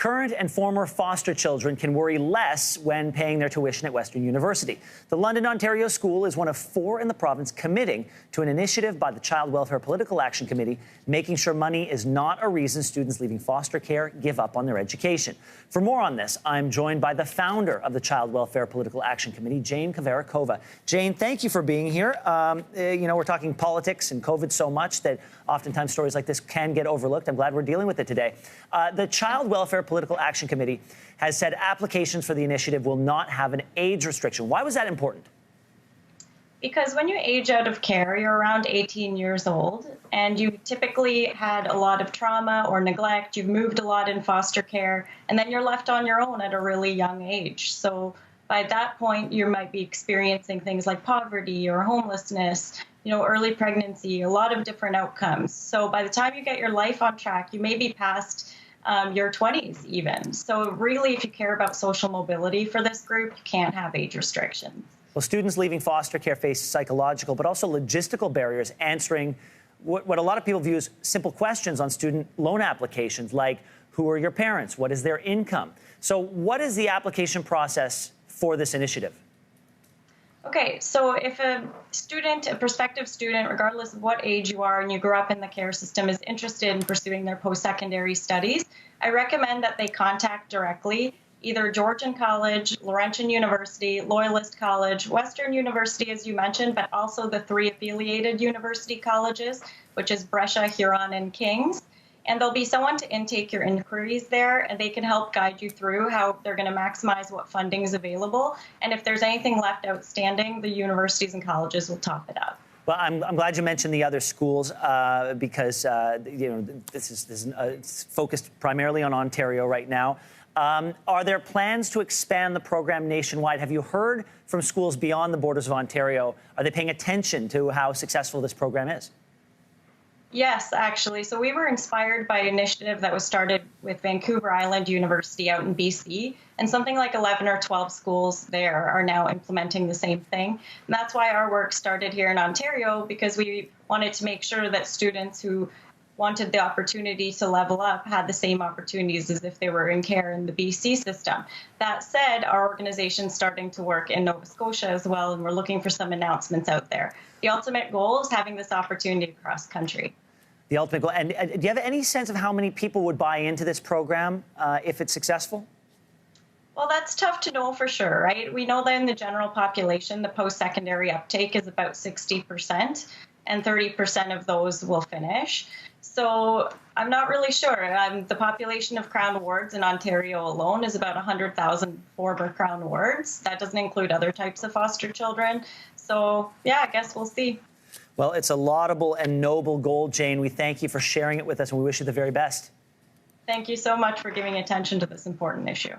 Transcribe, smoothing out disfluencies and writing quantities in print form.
Current and former foster children can worry less when paying their tuition at Western University. The London, Ontario school is one of 4 in the province committing to an initiative by the Child Welfare Political Action Committee, making sure money is not a reason students leaving foster care give up on their education. For more on this, I'm joined by the founder of the Child Welfare Political Action Committee, Jane Kavarakova. Jane, thank you for being here. We're talking politics and COVID so much that oftentimes stories like this can get overlooked. I'm glad we're dealing with it today. The Child Welfare Political Action Committee has said applications for the initiative will not have an age restriction. Why was that important? Because when you age out of care, you're around 18 years old, and you typically had a lot of trauma or neglect, you've moved a lot in foster care, and then you're left on your own at a really young age. So by that point, you might be experiencing things like poverty or homelessness, early pregnancy, a lot of different outcomes. So by the time you get your life on track, you may be past your 20s even. So really, if you care about social mobility for this group, you can't have age restrictions. Well, students leaving foster care face psychological but also logistical barriers answering what a lot of people view as simple questions on student loan applications, like who are your parents? What is their income? So what is the application process for this initiative? Okay, so if a prospective student, regardless of what age you are and you grew up in the care system, is interested in pursuing their post-secondary studies, I recommend that they contact directly either Georgian College, Laurentian University, Loyalist College, Western University, as you mentioned, but also the 3 affiliated university colleges, which is Brescia, Huron, and King's. And there'll be someone to intake your inquiries there, and they can help guide you through how they're going to maximize what funding is available. And if there's anything left outstanding, the universities and colleges will top it up. Well, I'm glad you mentioned the other schools because this is focused primarily on Ontario right now. Are there plans to expand the program nationwide? Have you heard from schools beyond the borders of Ontario? Are they paying attention to how successful this program is? Yes, actually. So we were inspired by an initiative that was started with Vancouver Island University out in BC, and something like 11 or 12 schools there are now implementing the same thing. And that's why our work started here in Ontario, because we wanted to make sure that students who wanted the opportunity to level up had the same opportunities as if they were in care in the BC system. That said, our organization's starting to work in Nova Scotia as well, and we're looking for some announcements out there. The ultimate goal is having this opportunity across country. The ultimate goal. And do you have any sense of how many people would buy into this program if it's successful? Well, that's tough to know for sure, right? We know that in the general population, the post-secondary uptake is about 60%, and 30% of those will finish. So I'm not really sure. The population of Crown wards in Ontario alone is about 100,000 former Crown wards. That doesn't include other types of foster children. So, yeah, I guess we'll see. Well, it's a laudable and noble goal, Jane. We thank you for sharing it with us, and we wish you the very best. Thank you so much for giving attention to this important issue.